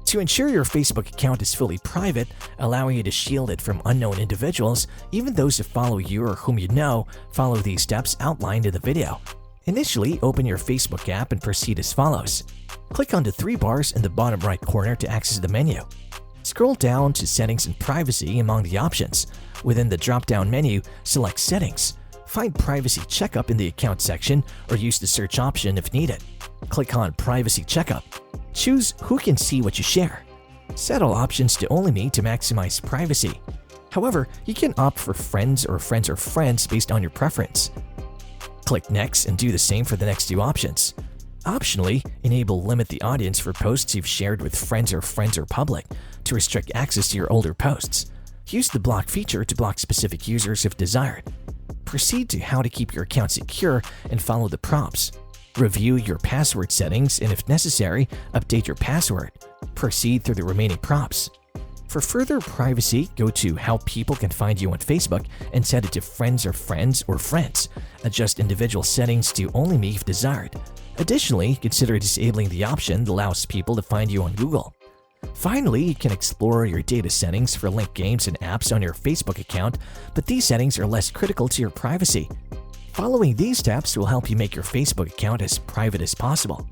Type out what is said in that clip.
To ensure your Facebook account is fully private, allowing you to shield it from unknown individuals, even those who follow you or whom you know, follow these steps outlined in the video. Initially, open your Facebook app and proceed as follows. Click on the three bars in the bottom right corner to access the menu. Scroll down to Settings and Privacy among the options. Within the drop-down menu, select Settings. Find Privacy Checkup in the Account section or use the search option if needed. Click on Privacy Checkup. Choose who can see what you share. Set all options to only me to maximize privacy. However, you can opt for friends or friends or friends based on your preference. Click Next and do the same for the next two options. Optionally, enable Limit the Audience for posts you've shared with friends or public to restrict access to your older posts. Use the block feature to block specific users if desired. Proceed to How to keep your account secure and follow the prompts. Review your password settings and, if necessary, update your password. Proceed through the remaining prompts. For further privacy, go to How people can find you on Facebook and set it to friends or friends or friends. Adjust individual settings to only me if desired. Additionally, consider disabling the option that allows people to find you on Google. Finally, you can explore your data settings for linked games and apps on your Facebook account, but these settings are less critical to your privacy. Following these steps will help you make your Facebook account as private as possible.